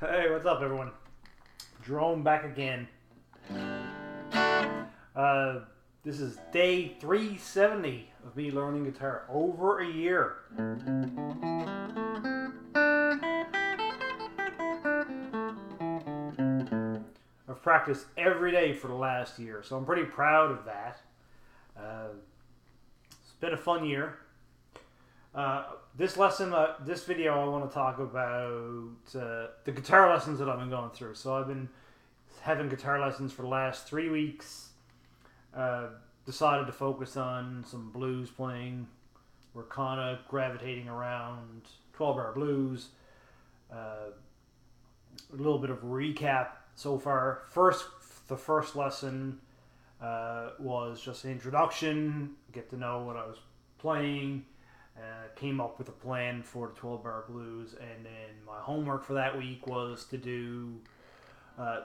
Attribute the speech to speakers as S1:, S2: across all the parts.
S1: Hey, what's up, everyone? Jerome back again. This is day 370 of me learning guitar. Over a year. I've practiced every day for the last year, so I'm pretty proud of that. It's been a fun year. This video, I want to talk about the guitar lessons that I've been going through. So I've been having guitar lessons for the last 3 weeks. Decided to focus on some blues playing. We're kind of gravitating around 12-bar blues. A little bit of recap so far. The first lesson was just an introduction, get to know what I was playing. Came up with a plan for the 12-bar blues, and then my homework for that week was to do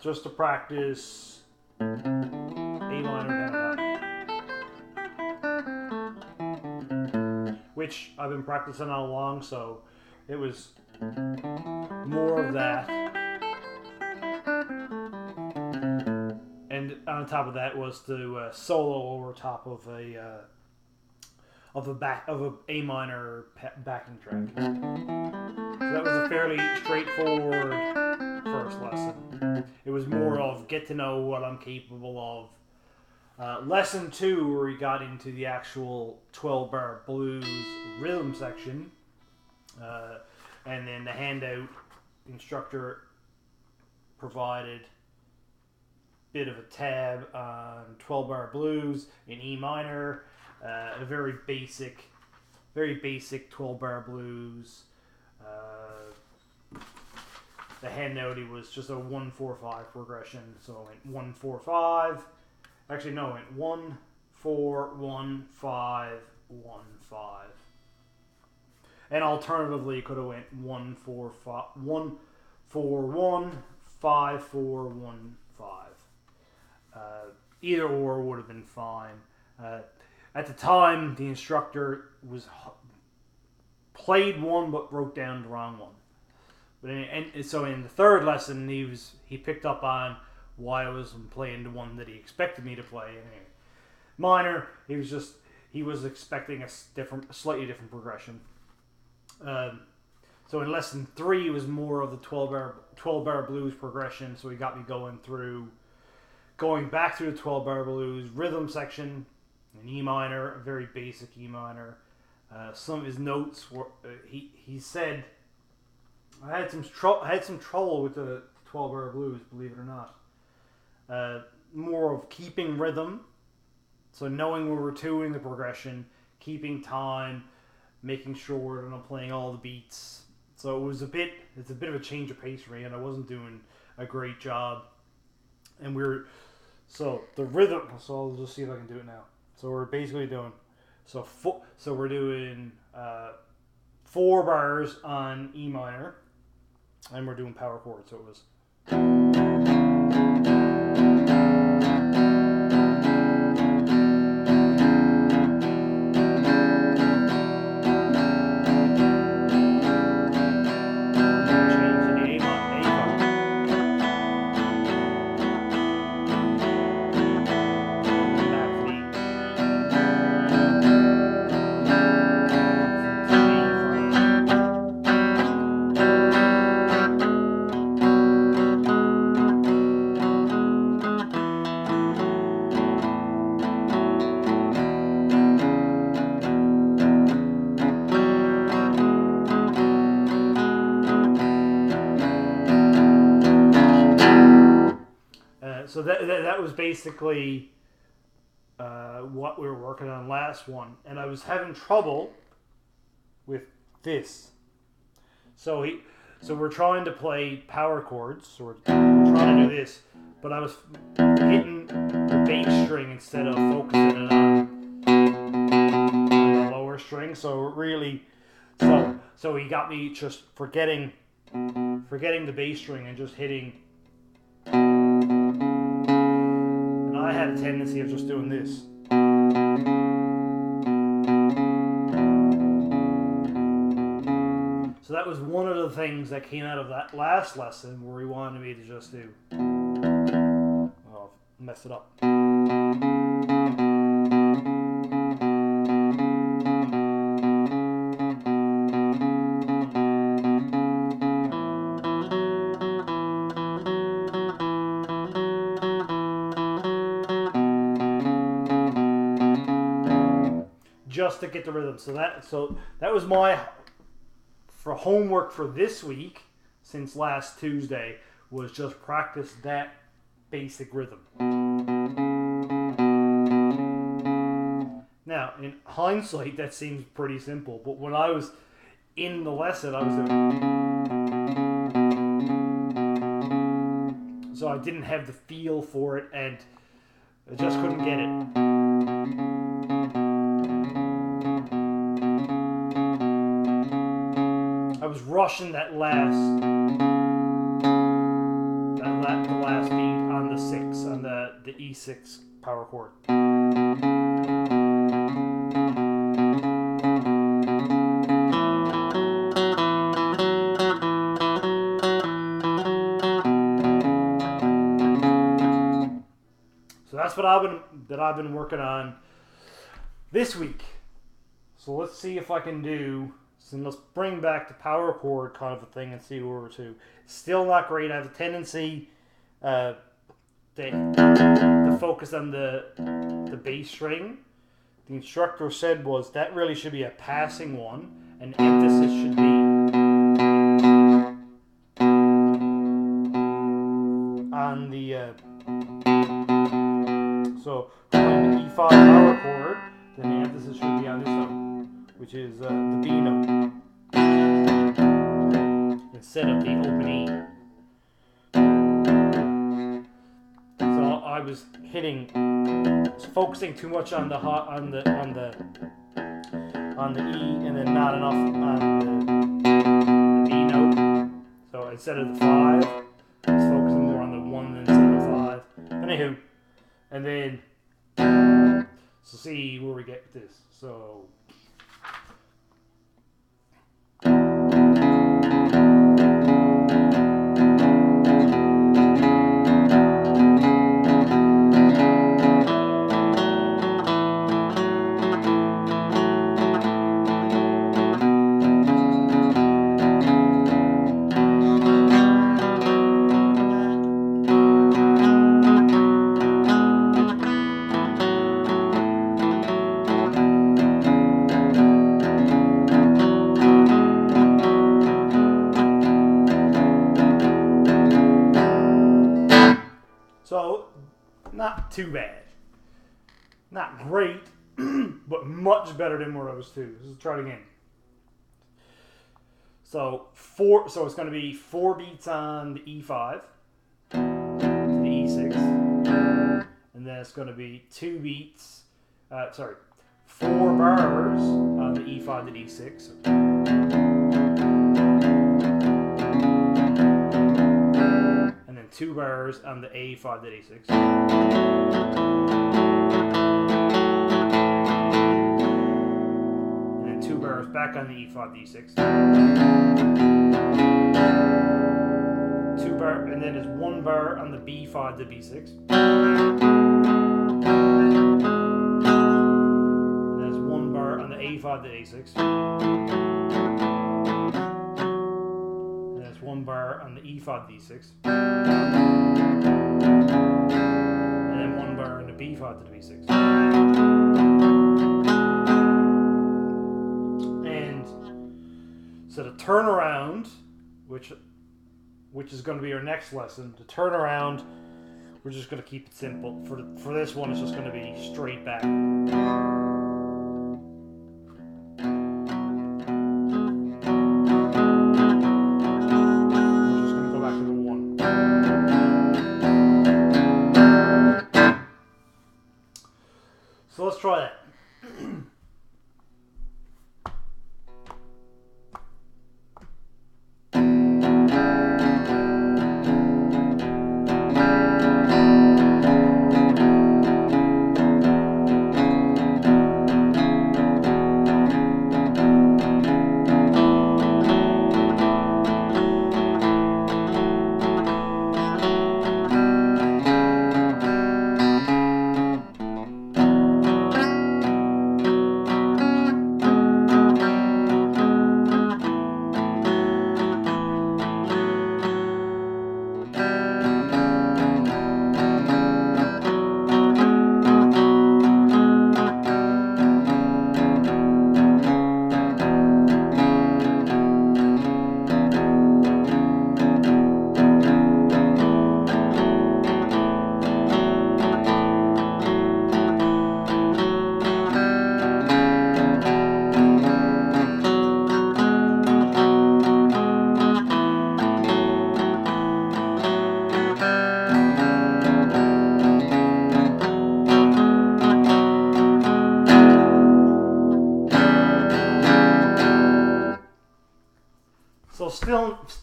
S1: just to practice A minor pentatonic, which I've been practicing all along, so it was more of that. And on top of that was to solo over top of a A minor backing track. So that was a fairly straightforward first lesson. It was more of get to know what I'm capable of. Lesson 2, where we got into the actual 12-bar blues rhythm section, and then the handout the instructor provided bit of a tab on 12-bar blues in E minor. A very basic 12-bar blues. The handout was just a 1-4-5 progression, so it went 1-4-5. Actually, no, it went 1-4-1-5-1-5. And alternatively, it could have went 1-4-1-5-4-1-5. Either or would have been fine. At the time, the instructor played one but wrote down the wrong one. So in the third lesson, he picked up on why I wasn't playing the one that he expected me to play. Anyway, minor, he was expecting a slightly different progression. So in lesson 3, it was more of the 12-bar blues progression. So he got me going back through the 12-bar blues rhythm section. An E minor, a very basic E minor. Some of his notes were he said I had some trouble with the 12-bar blues, believe it or not. More of keeping rhythm, so knowing where we're tuning the progression, keeping time, making sure that I'm playing all the beats. So it's a bit of a change of pace for me, and I wasn't doing a great job. And the rhythm. So I'll just see if I can do it now. So we're basically doing we're doing 4 bars on E minor, and we're doing power chords. So it was. So that was basically what we were working on last one, and I was having trouble with this. So we're trying to play power chords. So we're trying to do this, but I was hitting the bass string instead of focusing it on the lower string. So really, so he got me just forgetting the bass string and just hitting. I had a tendency of just doing this. So that was one of the things that came out of that last lesson where he wanted me to just do. Oh, I've messed it up. Just to get the rhythm. So that was my for homework for this week since last Tuesday was just practice that basic rhythm. Now, in hindsight, that seems pretty simple, but when I was in the lesson, I was doing, so I didn't have the feel for it, and I just couldn't get it. I was rushing the last beat on the 6, on the E6 power chord. So that's what I've been working on this week. So let's see if I can do. So let's bring back the power chord kind of a thing and see where we're to. Still not great. I have a tendency to focus on the bass string. The instructor said was that really should be a passing one, and emphasis should be on the. So playing the E5 power chord, then the emphasis should be on this one, which is the B note instead of the open E. So I was focusing too much on the E, and then not enough on the B note. So instead of the 5, I was focusing more on the 1 instead of the 5. Anywho, and then so see where we get with this. So. So, not too bad. Not great, but much better than what I was to. Let's try it again. So it's going to be 4 beats on the E5 to the E6, and then it's going to be 4 bars on the E5 to the E6. And then 2 bars on the A5 to A6. And then 2 bars back on the E5 to E6. 2 bar, and then there's 1 bar on the B5 to B6. And there's 1 bar on the A5 to A6. 1 bar on the E5 to D6, and then 1 bar on the B5 to the B6. And so the turnaround, which is going to be our next lesson, the turnaround, we're just going to keep it simple. For this one, it's just going to be straight back. So let's try that.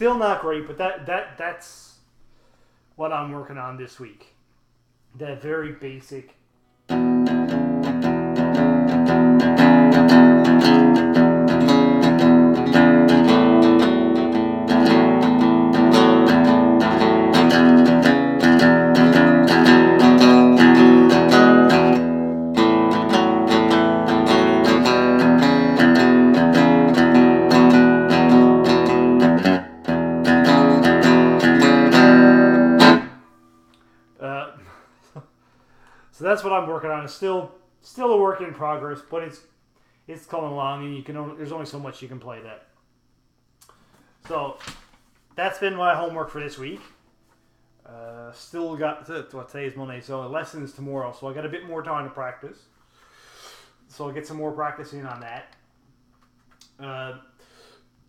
S1: Still not great, but that's what I'm working on this week. That very basic. So that's what I'm working on. It's still a work in progress, but it's coming along, and there's only so much you can play that. So that's been my homework for this week. Still got today's Monday, so lessons tomorrow. So I got a bit more time to practice. So I'll get some more practicing on that.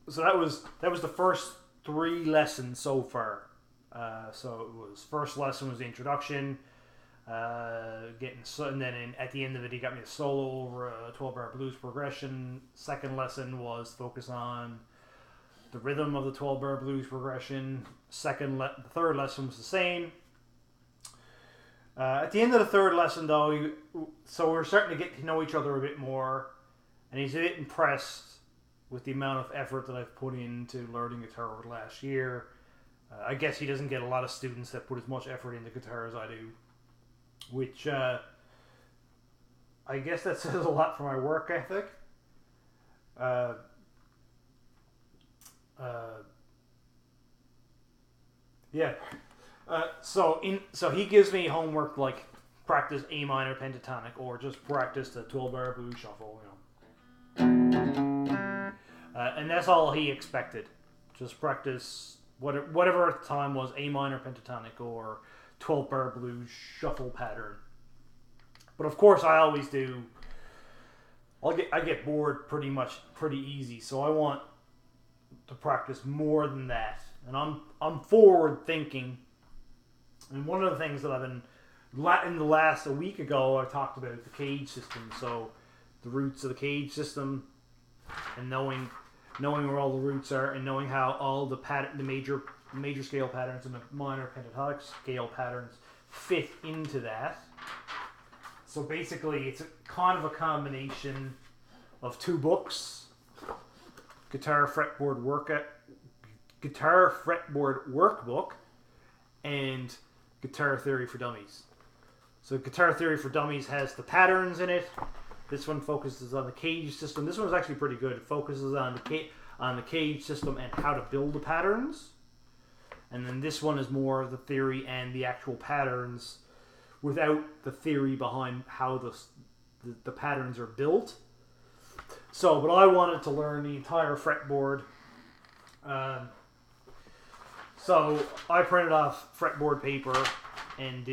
S1: So that was the first 3 lessons so far. So it was first lesson was the introduction. And then at the end of it, he got me a solo over a 12-bar blues progression. Second lesson was focus on the rhythm of the 12-bar blues progression. The third lesson was the same. At the end of the third lesson, though, so we're starting to get to know each other a bit more, and he's a bit impressed with the amount of effort that I've put into learning guitar over the last year. I guess he doesn't get a lot of students that put as much effort into guitar as I do. Which, I guess that says a lot for my work ethic. Yeah. So he gives me homework like practice A minor pentatonic or just practice the 12-bar blues shuffle, and that's all he expected. Just practice whatever at the time was A minor pentatonic or 12-bar blues shuffle pattern. But of course I always do. I get bored pretty easy, so I want to practice more than that. And I'm forward thinking. And one of the things that I've been in the last a week ago, I talked about the cage system. So the roots of the cage system, and knowing where all the roots are, and knowing how all the major scale patterns and the minor pentatonic scale patterns fit into that. So basically, it's kind of a combination of 2 books: Guitar Fretboard Workbook and Guitar Theory for Dummies. So Guitar Theory for Dummies has the patterns in it. This one focuses on the cage system. This one is actually pretty good. It focuses on the cage system and how to build the patterns. And then this one is more of the theory and the actual patterns without the theory behind how the patterns are built. So, but I wanted to learn the entire fretboard. So I printed off fretboard paper and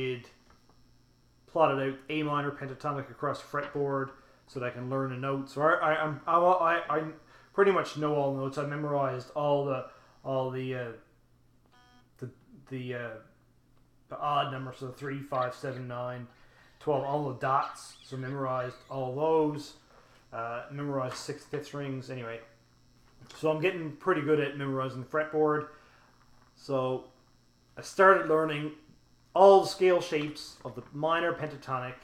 S1: plotted out A minor pentatonic across the fretboard so that I can learn the notes. So I pretty much know all the notes. I memorized all the odd numbers, so 3, 5, 7, 9, 12, all the dots. So memorized all those. Memorized 6 5th strings. Anyway, so I'm getting pretty good at memorizing the fretboard. So I started learning all the scale shapes of the minor pentatonic,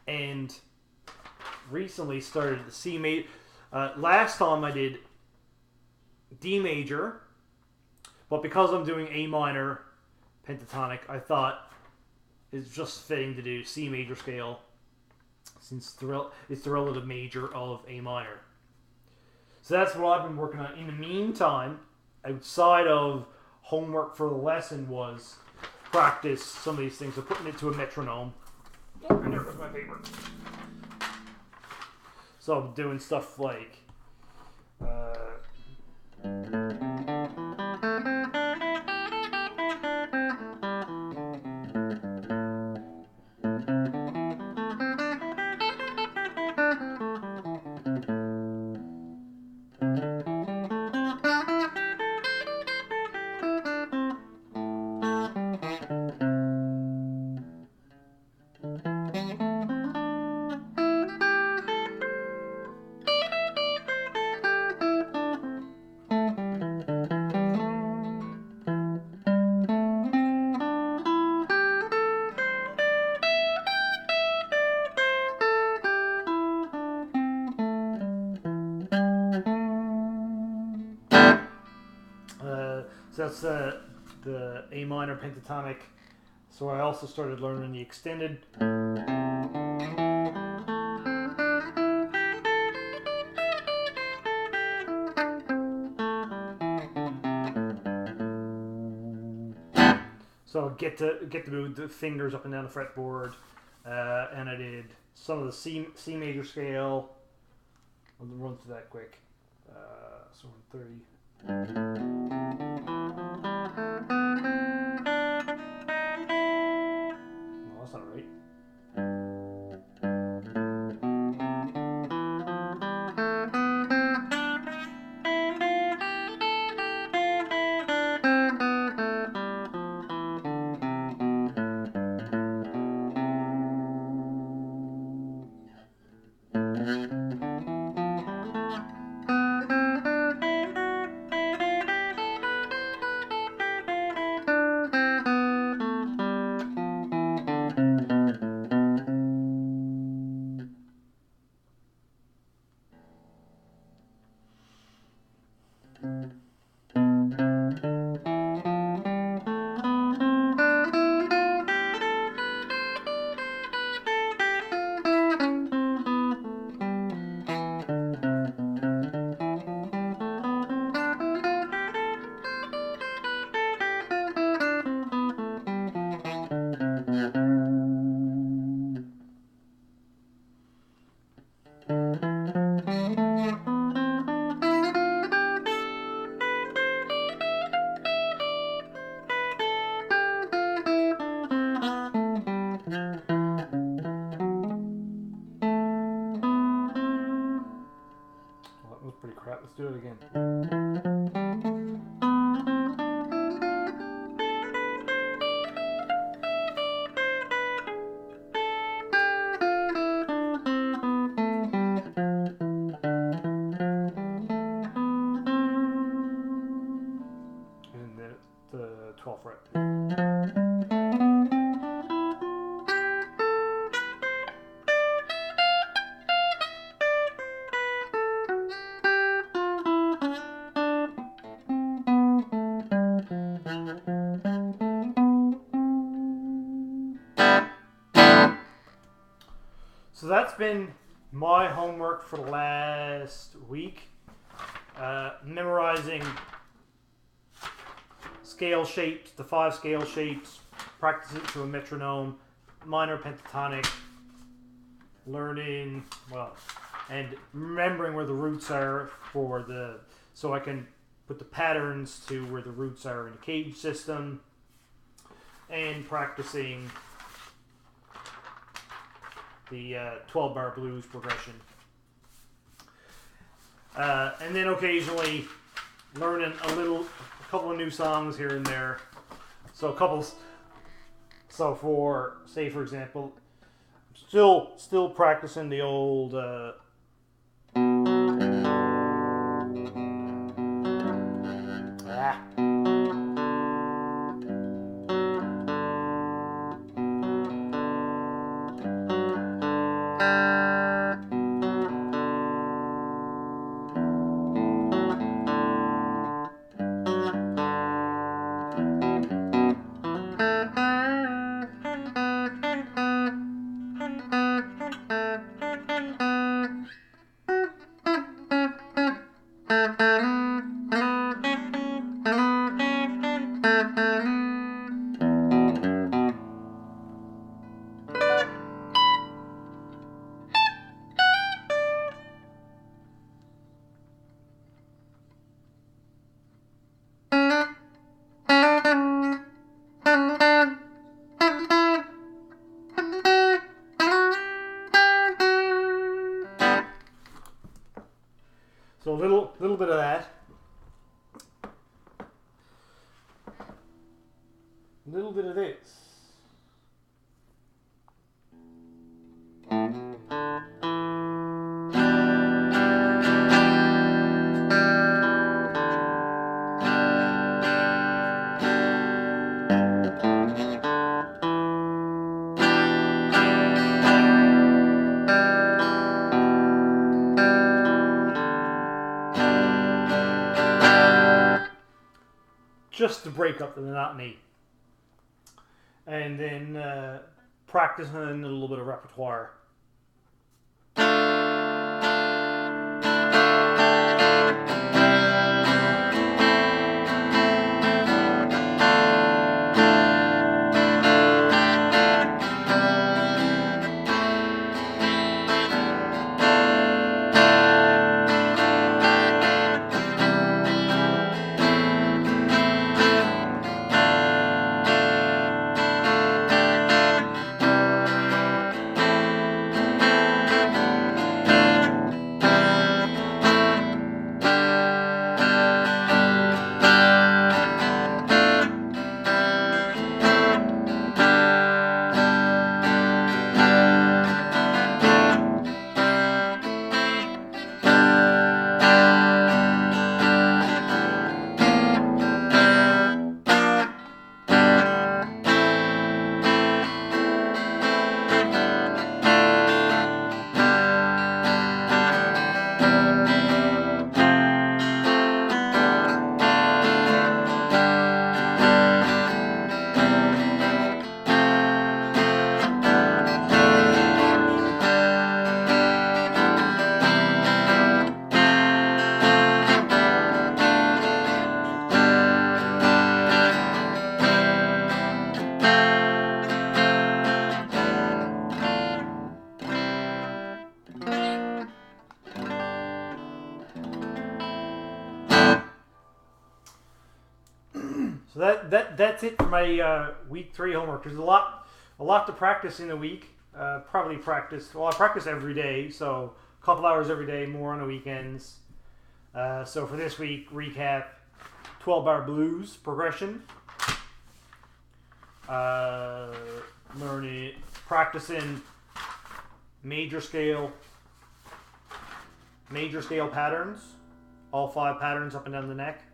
S1: and recently started the C major. Last time I did D major, but because I'm doing A minor pentatonic, I thought it's just fitting to do C major scale, since it's the relative major of A minor. So that's what I've been working on. In the meantime, outside of homework for the lesson, was practice some of these things. So putting it to a metronome. Oh, and there goes my paper. So I'm doing stuff like So that's the A minor pentatonic. So I also started learning the extended. So get to move the fingers up and down the fretboard, and I did some of the C major scale. I'll run through that quick. So we're 30. No, that's not right. Well, that was pretty crap. Let's do it again. And then the 12th fret. So that's been my homework for the last week. Memorizing scale shapes, the 5 scale shapes, practice it to a metronome, minor pentatonic, learning, well, and remembering where the roots are for the, so I can put the patterns to where the roots are in the cage system, and practicing the 12-bar blues progression. And then occasionally learning a couple of new songs here and there. So for, say for example, still practicing the old so a little bit of that. A little bit of this. just to break up the monotony. And then practicing a little bit of repertoire. So that's it for my week 3 homework. There's a lot to practice in a week. Probably practice. Well, I practice every day, so a couple hours every day, more on the weekends. So for this week, recap: 12-bar blues progression. Practicing major scale patterns, all 5 patterns up and down the neck.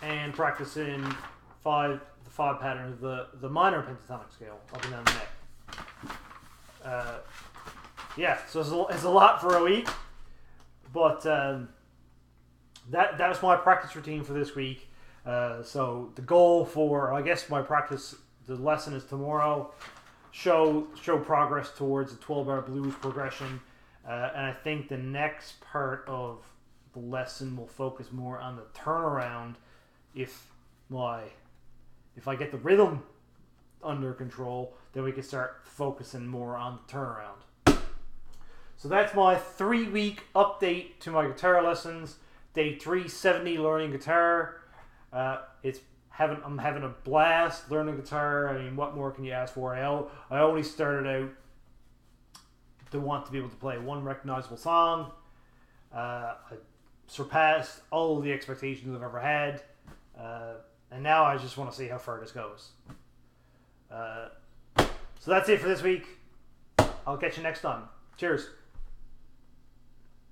S1: And practicing the 5 patterns of the minor pentatonic scale up and down the neck. Yeah, so it's a lot for a week, but that was my practice routine for this week. So the goal for, I guess, my practice, the lesson is tomorrow. Show progress towards the 12-bar blues progression, and I think the next part of the lesson will focus more on the turnaround. If I get the rhythm under control, then we can start focusing more on the turnaround. So that's my 3-week update to my guitar lessons. Day 370 learning guitar. I'm having a blast learning guitar. I mean, what more can you ask for? I only started out to want to be able to play one recognizable song. I surpassed all of the expectations I've ever had. And now I just want to see how far this goes. So that's it for this week. I'll catch you next time. Cheers.